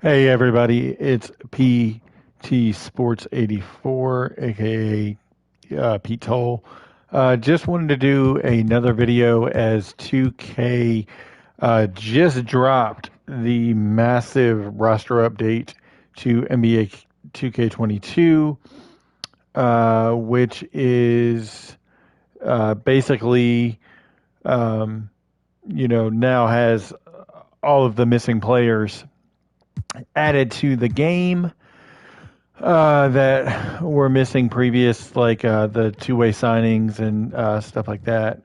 Hey everybody, it's PT Sports 84, aka Pete Toll. Just wanted to do another video as 2K just dropped the massive roster update to NBA 2K22, which is basically, um, now has all of the missing players added to the game that were missing previous, like the two-way signings and stuff like that.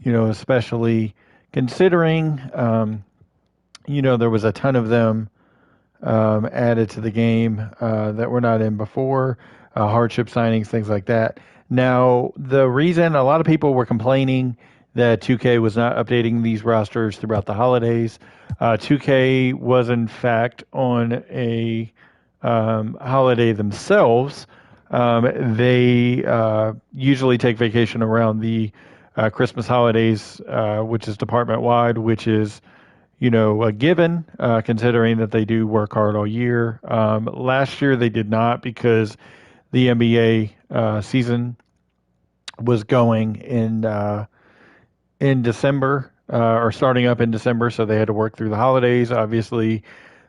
Especially considering, there was a ton of them added to the game that were not in before, hardship signings, things like that. Now, the reason a lot of people were complaining that 2K was not updating these rosters throughout the holidays, 2K was in fact on a holiday themselves. They usually take vacation around the Christmas holidays, which is department wide, which is a given, considering that they do work hard all year. Last year they did not because the NBA season was going in December, or starting up in December, so they had to work through the holidays, obviously,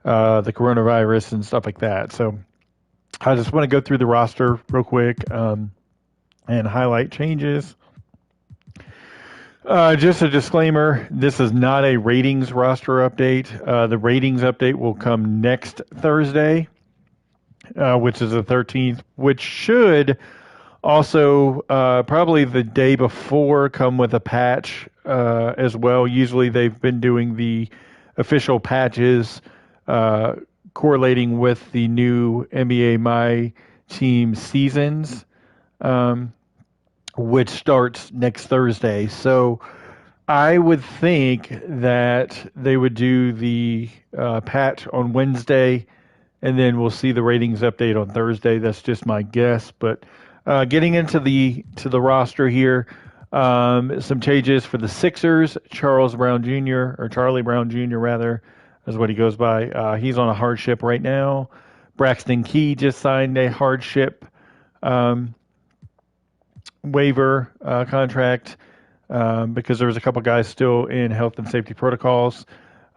the coronavirus and stuff like that. So I just want to go through the roster real quick and highlight changes. Just a disclaimer, this is not a ratings roster update. The ratings update will come next Thursday, which is the 13th, which should also probably the day before come with a patch as well. Usually they've been doing the official patches correlating with the new NBA My Team seasons, which starts next Thursday. So I would think that they would do the patch on Wednesday, and then we'll see the ratings update on Thursday. That's just my guess. But getting into the roster here, some changes for the Sixers. Charles Brown Jr. or Charlie Brown Jr. rather is what he goes by. He's on a hardship right now. Braxton Key just signed a hardship waiver contract because there was a couple guys still in health and safety protocols.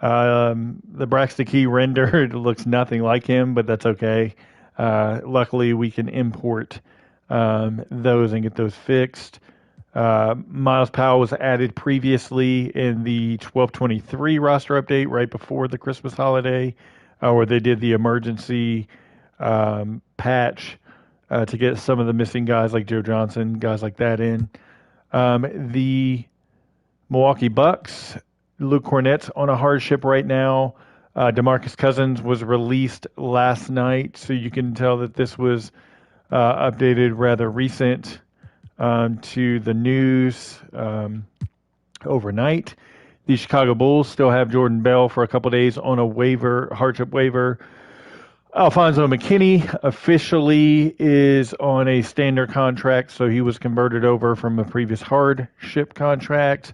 The Braxton Key rendered looks nothing like him, but that's okay. Luckily, we can import those and get those fixed. Miles Powell was added previously in the 12/23 roster update right before the Christmas holiday, where they did the emergency patch to get some of the missing guys like Joe Johnson, guys like that in. The Milwaukee Bucks, Luke Cornett's on a hardship right now. DeMarcus Cousins was released last night, so you can tell that this was updated rather recent to the news overnight. The Chicago Bulls still have Jordan Bell for a couple days on a hardship waiver. Alfonso McKinney officially is on a standard contract, so he was converted over from a previous hardship contract.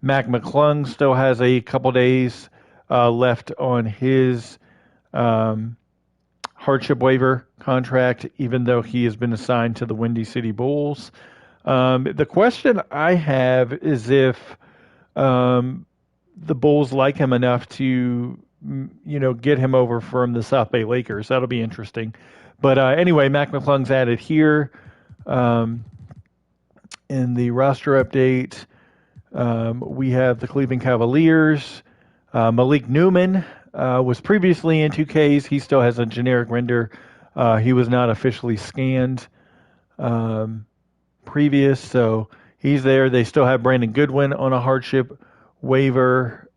Mac McClung still has a couple days left on his hardship waiver contract, even though he has been assigned to the Windy City Bulls. The question I have is if the Bulls like him enough to get him over from the South Bay Lakers. That'll be interesting. But anyway, Mac McClung's added here in the roster update. We have the Cleveland Cavaliers. Malik Newman was previously in 2Ks. He still has a generic render. He was not officially scanned previous, so he's there. They still have Brandon Goodwin on a hardship waiver.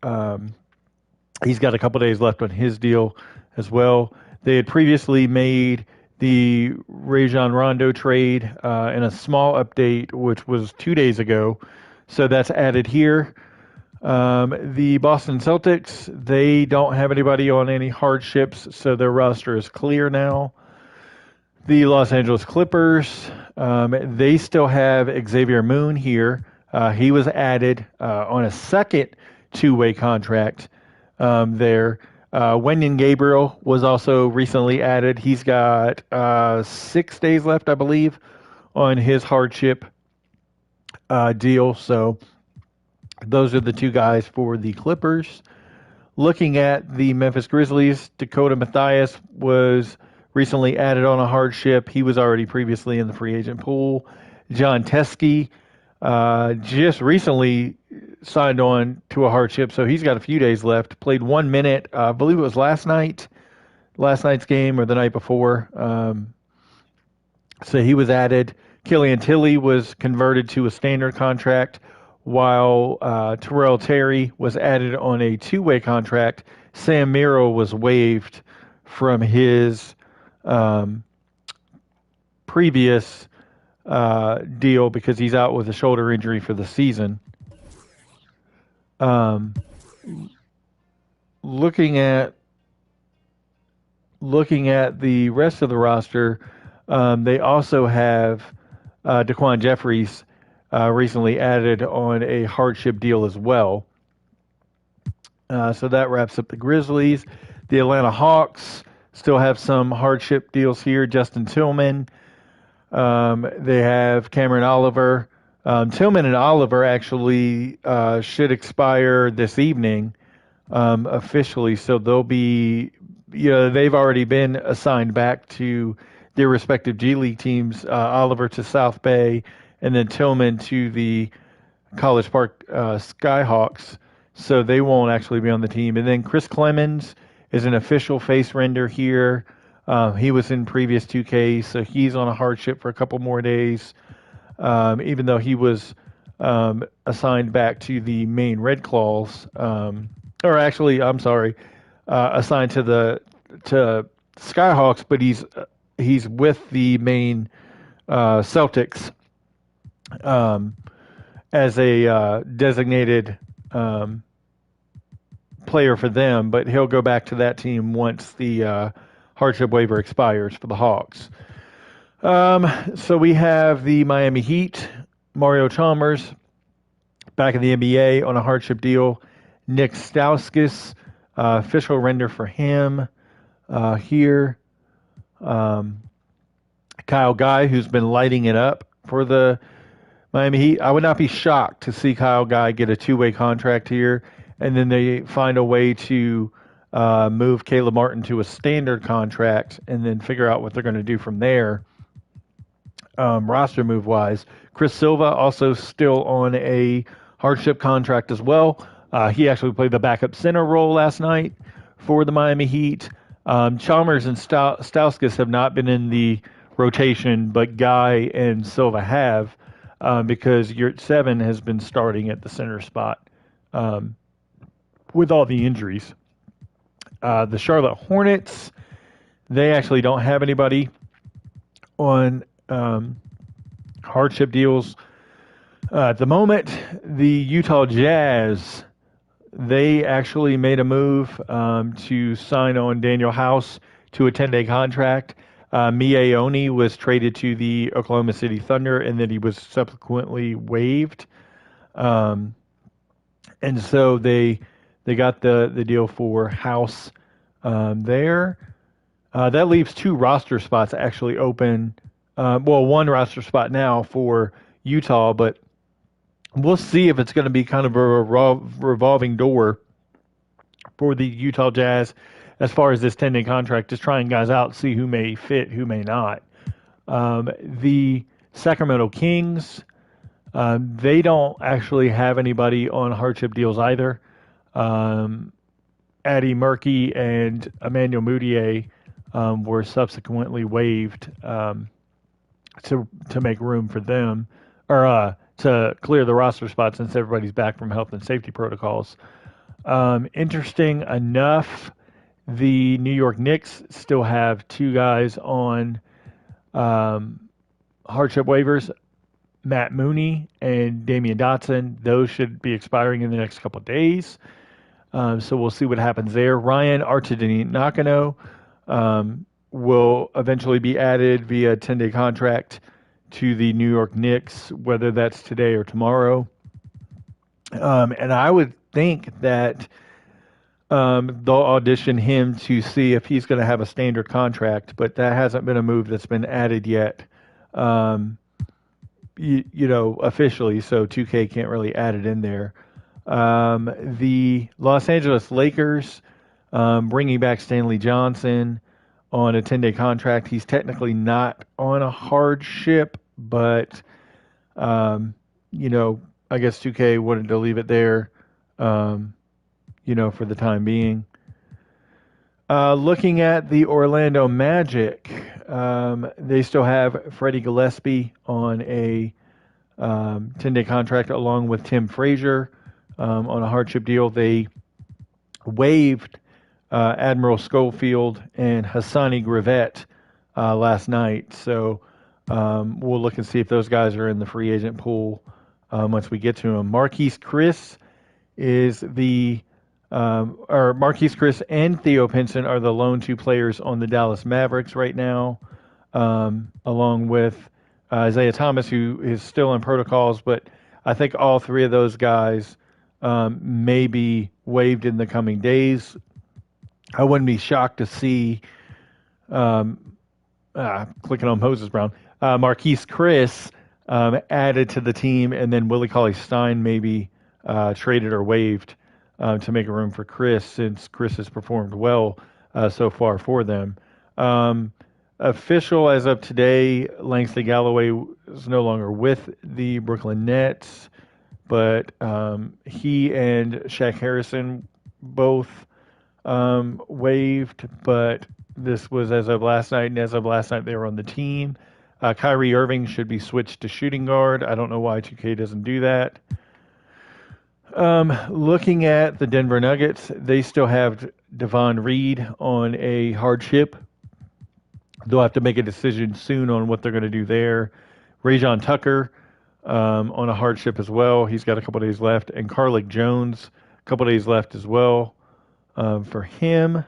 He's got a couple days left on his deal as well. They had previously made the Rajon Rondo trade in a small update, which was 2 days ago. So that's added here. The Boston Celtics, they don't have anybody on any hardships, so their roster is clear now. The Los Angeles Clippers, they still have Xavier Moon here. He was added on a second two-way contract there. Wenyon Gabriel was also recently added. He's got 6 days left, I believe, on his hardship deal. So those are the 2 guys for the Clippers. Looking at the Memphis Grizzlies, Dakota Matthias was recently added on a hardship. He was already previously in the free agent pool. John Teskey just recently signed on to a hardship, so he's got a few days left. Played 1 minute, I believe it was last night's game or the night before. So he was added. Killian Tilly was converted to a standard contract, while Terrell Terry was added on a 2-way contract. Sam Merrill was waived from his previous deal because he's out with a shoulder injury for the season. Looking at the rest of the roster, they also have Daquan Jeffries recently added on a hardship deal as well. So that wraps up the Grizzlies. The Atlanta Hawks still have some hardship deals here. Justin Tillman. They have Cameron Oliver. Tillman and Oliver actually should expire this evening officially. So they'll be, they've already been assigned back to their respective G League teams. Oliver to South Bay, and then Tillman to the College Park Skyhawks. So they won't actually be on the team. And then Chris Clemons is an official face render here. He was in previous 2Ks, so he's on a hardship for a couple more days, even though he was assigned back to the main Red Claws. Or actually, I'm sorry, assigned to Skyhawks, but he's with the main Celtics as a designated player for them, but he'll go back to that team once the hardship waiver expires for the Hawks. So we have the Miami Heat, Mario Chalmers, back in the NBA on a hardship deal. Nick Stauskas, official render for him here. Kyle Guy, who's been lighting it up for the Miami Heat. I would not be shocked to see Kyle Guy get a 2-way contract here, and then they find a way to move Caleb Martin to a standard contract and then figure out what they're going to do from there, roster move-wise. Chris Silva also still on a hardship contract as well. He actually played the backup center role last night for the Miami Heat. Chalmers and Stauskas have not been in the rotation, but Guy and Silva have, because Yurt 7 has been starting at the center spot with all the injuries. The Charlotte Hornets, they actually don't have anybody on hardship deals at the moment. The Utah Jazz, they actually made a move to sign on Daniel House to a 10-day contract. Mie Oni was traded to the Oklahoma City Thunder, and then he was subsequently waived. And so they got the deal for House there. That leaves 2 roster spots actually open. Well, 1 roster spot now for Utah, but we'll see if it's going to be kind of a revolving door for the Utah Jazz as far as this 10-day contract, just trying guys out, see who may fit, who may not. The Sacramento Kings, they don't actually have anybody on hardship deals either. Ade Murkey and Emmanuel Mudiay were subsequently waived to make room for them, or to clear the roster spots since everybody's back from health and safety protocols. Interesting enough, the New York Knicks still have 2 guys on hardship waivers, Matt Mooney and Damian Dotson. Those should be expiring in the next couple of days. So we'll see what happens there. Ryan Artudinakano will eventually be added via 10-day contract to the New York Knicks, whether that's today or tomorrow. And I would think that they'll audition him to see if he's going to have a standard contract, but that hasn't been a move that's been added yet, officially, so 2K can't really add it in there. The Los Angeles Lakers bringing back Stanley Johnson on a 10-day contract. He's technically not on a hardship, but, I guess 2K wanted to leave it there. For the time being. Looking at the Orlando Magic, they still have Freddie Gillespie on a 10-day contract along with Tim Frazier on a hardship deal. They waived Admiral Schofield and Hassani Gravett last night. So we'll look and see if those guys are in the free agent pool once we get to them. Marquise Chris Marquise Chris and Theo Pinson are the lone two players on the Dallas Mavericks right now, along with Isaiah Thomas, who is still in protocols, but I think all three of those guys may be waived in the coming days. I wouldn't be shocked to see, clicking on Moses Brown, Marquise Chris added to the team, and then Willie Cauley-Stein maybe traded or waived to make room for Chris, since Chris has performed well so far for them. Official as of today, Langston Galloway is no longer with the Brooklyn Nets, but he and Shaq Harrison both waived, but this was as of last night, and as of last night they were on the team. Kyrie Irving should be switched to shooting guard. I don't know why 2K doesn't do that. Looking at the Denver Nuggets, they still have Devon Reed on a hardship. They'll have to make a decision soon on what they're going to do there. Rajon Tucker on a hardship as well. He's got a couple days left. And Carlik Jones, a couple days left as well for him.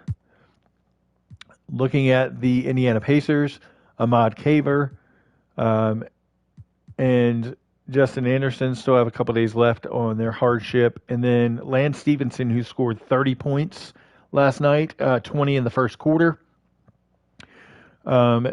Looking at the Indiana Pacers, Ahmad Caver and Justin Anderson still have a couple days left on their hardship. And then Lance Stevenson, who scored 30 points last night, 20 in the first quarter.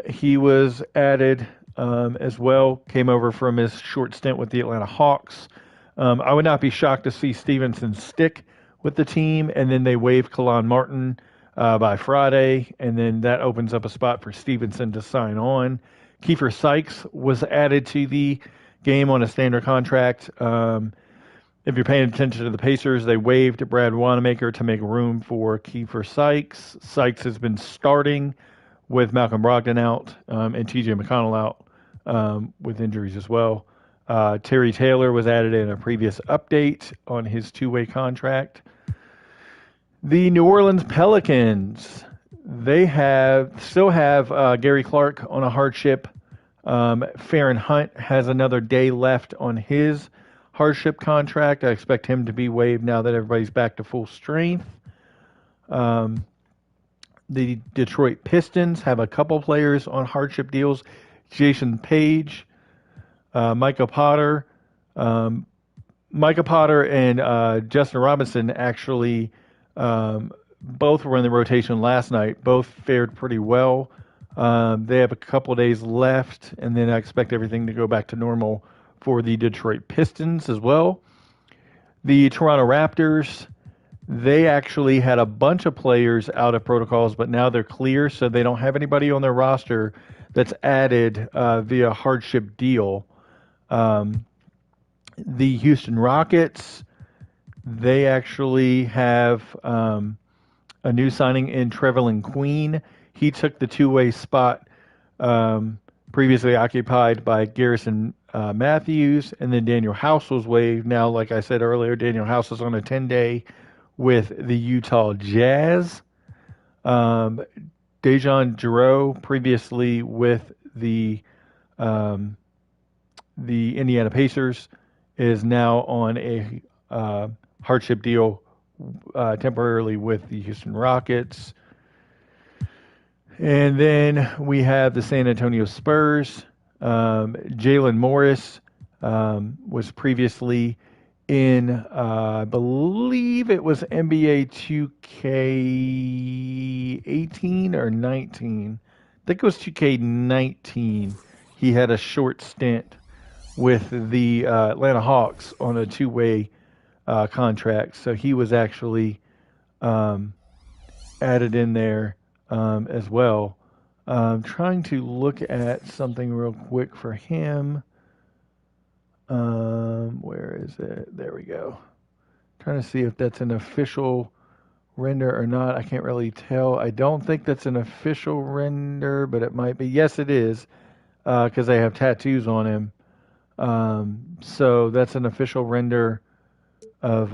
He was added as well, came over from his short stint with the Atlanta Hawks. I would not be shocked to see Stevenson stick with the team, and then they waive Kalon Martin by Friday, and then that opens up a spot for Stevenson to sign on. Kiefer Sykes was added to the game on a standard contract. If you're paying attention to the Pacers, they waived Brad Wanamaker to make room for Kiefer Sykes. Sykes has been starting with Malcolm Brogdon out and TJ McConnell out with injuries as well. Terry Taylor was added in a previous update on his two-way contract. The New Orleans Pelicans, they still have Gary Clark on a hardship. Farron Hunt has another day left on his hardship contract. I expect him to be waived now that everybody's back to full strength. The Detroit Pistons have a couple players on hardship deals. Jason Page, Micah Potter. Micah Potter and Justin Robinson actually both were in the rotation last night. Both fared pretty well. They have a couple days left, and then I expect everything to go back to normal for the Detroit Pistons as well. The Toronto Raptors, they actually had a bunch of players out of protocols, but now they're clear, so they don't have anybody on their roster that's added via hardship deal. The Houston Rockets, they actually have a new signing in Trevelin Queen. He took the two-way spot previously occupied by Garrison Matthews, and then Daniel House was waived. Now, like I said earlier, Daniel House is on a 10-day with the Utah Jazz. Dejan Giroux, previously with the Indiana Pacers, is now on a hardship deal temporarily with the Houston Rockets. And then we have the San Antonio Spurs. Jalen Morris was previously in, I believe it was NBA 2K18 or 19. I think it was 2K19. He had a short stint with the Atlanta Hawks on a two-way contract. So he was actually added in there as well. Trying to look at something real quick for him. Where is it? There we go. Trying to see if that's an official render or not. I can't really tell. I don't think that's an official render, but it might be. Yes, it is, because they have tattoos on him. So that's an official render of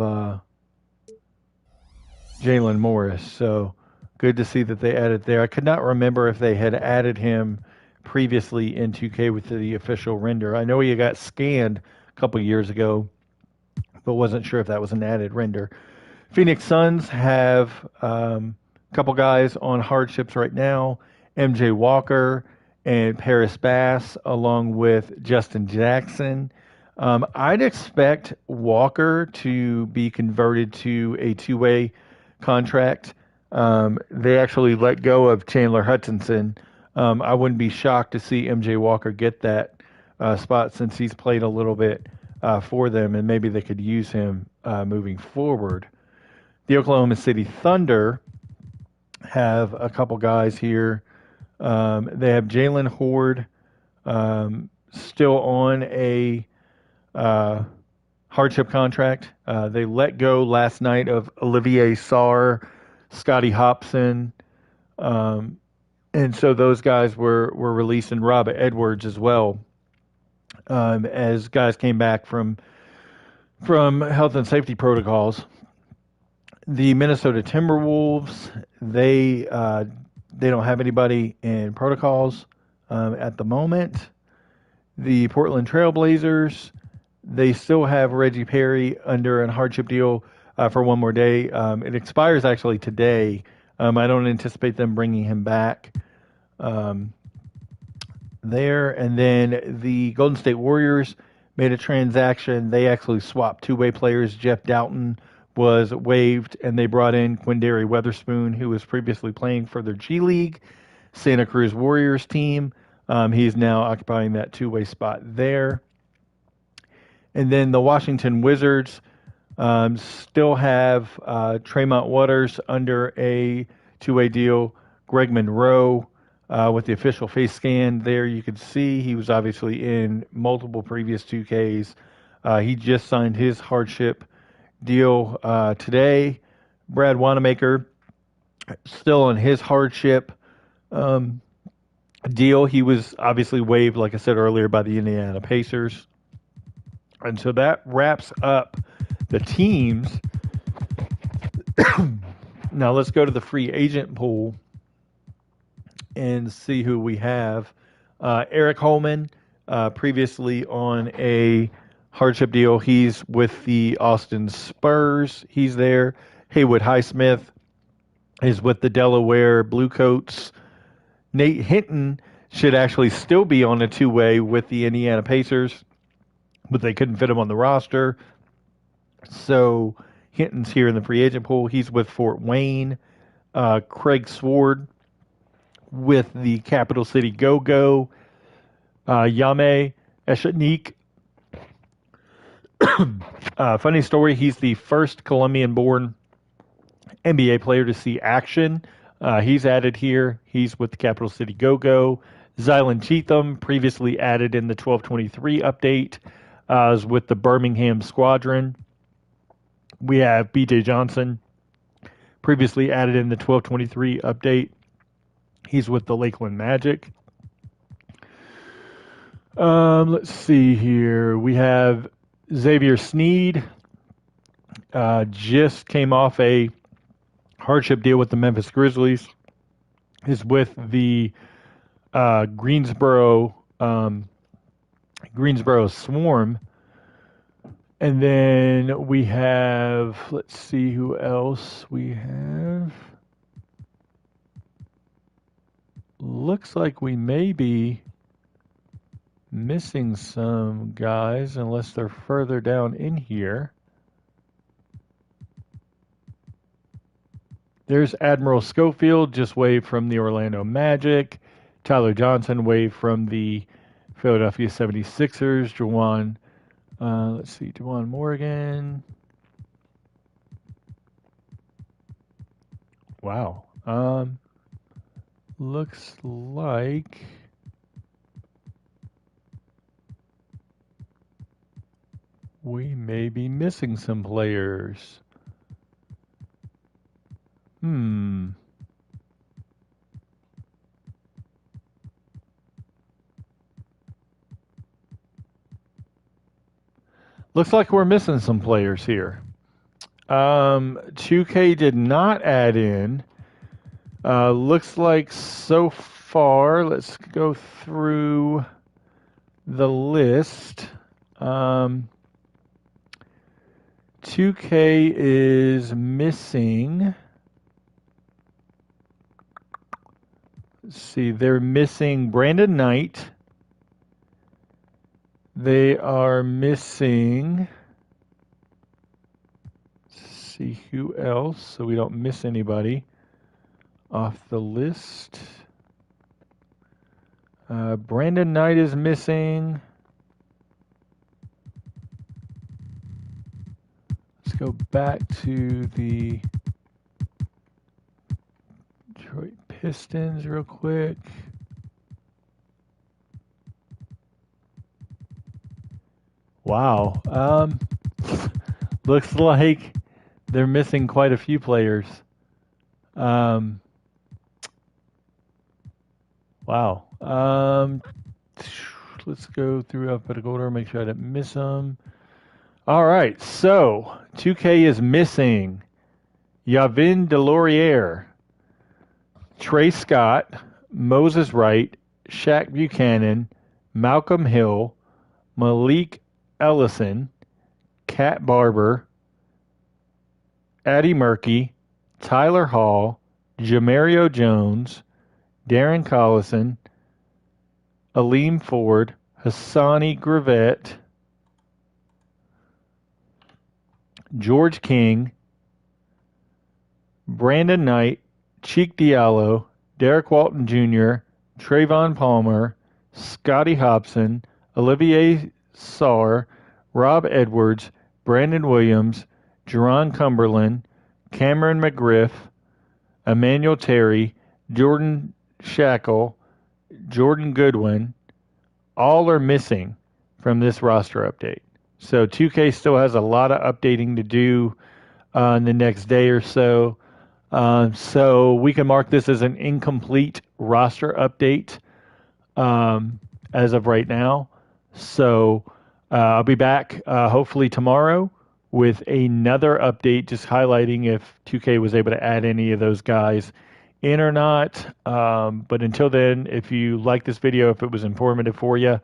Jalen Morris. So good to see that they added there. I could not remember if they had added him previously in 2K with the official render. I know he got scanned a couple years ago, but wasn't sure if that was an added render. Phoenix Suns have a couple guys on hardships right now. MJ Walker and Paris Bass, along with Justin Jackson. I'd expect Walker to be converted to a two-way contract. They actually let go of Chandler Hutchinson. I wouldn't be shocked to see MJ Walker get that spot since he's played a little bit for them, and maybe they could use him moving forward. The Oklahoma City Thunder have a couple guys here. They have Jalen Horde still on a hardship contract. They let go last night of Olivier Sarr, Scotty Hopson, and so those guys were released, and Rob Edwards as well, as guys came back from health and safety protocols. The Minnesota Timberwolves, they don't have anybody in protocols at the moment. The Portland Trailblazers, they still have Reggie Perry under a hardship deal for one more day. It expires actually today. I don't anticipate them bringing him back there. And then the Golden State Warriors made a transaction. They actually swapped two-way players. Jeff Doughton was waived, and they brought in Quindary Weatherspoon, who was previously playing for their G League Santa Cruz Warriors team. He's now occupying that two-way spot there. And then the Washington Wizards still have Tremont Waters under a two-way deal. Greg Monroe with the official face scan there, you could see he was obviously in multiple previous 2Ks. He just signed his hardship deal today. Brad Wanamaker still on his hardship deal. He was obviously waived, like I said earlier, by the Indiana Pacers. And so that wraps up the teams. Now let's go to the free agent pool and see who we have. Eric Holman, previously on a hardship deal. He's with the Austin Spurs. He's there. Haywood Highsmith is with the Delaware Bluecoats. Nate Hinton should actually still be on a two-way with the Indiana Pacers, but they couldn't fit him on the roster. So Hinton's here in the free agent pool. He's with Fort Wayne. Craig Sword with the Capital City Go-Go. Yame Eshanik. Funny story, he's the first Colombian-born NBA player to see action. He's added here. He's with the Capital City Go-Go. Zylan Cheatham, previously added in the 1223 update, is with the Birmingham Squadron. We have BJ Johnson, previously added in the 1223 update. He's with the Lakeland Magic. Let's see here. We have Xavier Sneed, just came off a hardship deal with the Memphis Grizzlies. Is with the Greensboro Swarm. And then we have, let's see who else we have. Looks like we may be missing some guys unless they're further down in here. There's Admiral Schofield, just waived from the Orlando Magic. Tyler Johnson waived from the Philadelphia 76ers. Juwan Morgan. Wow. Looks like we may be missing some players. Looks like we're missing some players here. 2K did not add in. Looks like so far, let's go through the list. 2K is missing. Let's see, they're missing Brandon Knight. They are missing. Let's see who else, so we don't miss anybody off the list. Brandon Knight is missing. Let's go back to the Detroit Pistons real quick. Wow. Looks like they're missing quite a few players. Wow. Let's go through alphabetical order, make sure I didn't miss them. All right, so 2K is missing Javin DeLaurier, Tre Scott, Moses Wright, Shaq Buchanan, Malcolm Hill, Malik Ellison, Cat Barber, Ade Murkey, Tyler Hall, Jemerrio Jones, Darren Collison, Aleem Ford, Hassani Gravett, George King, Brandon Knight, Cheick Diallo, Derrick Walton Jr., Trayvon Palmer, Scotty Hopson, Olivier Sarr, Rob Edwards, Brandon Williams, Jarron Cumberland, Cameron McGriff, Emanuel Terry, Jordan Schakel, Jordan Goodwin, all are missing from this roster update. So 2K still has a lot of updating to do in the next day or so. So we can mark this as an incomplete roster update as of right now. So I'll be back hopefully tomorrow with another update just highlighting if 2K was able to add any of those guys in or not. But until then, if you like this video, if it was informative for you,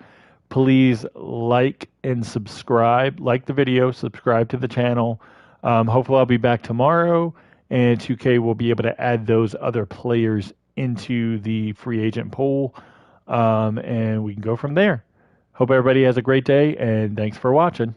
please like and subscribe. Like the video, subscribe to the channel. Hopefully I'll be back tomorrow and 2K will be able to add those other players into the free agent pool. And we can go from there. Hope everybody has a great day and thanks for watching.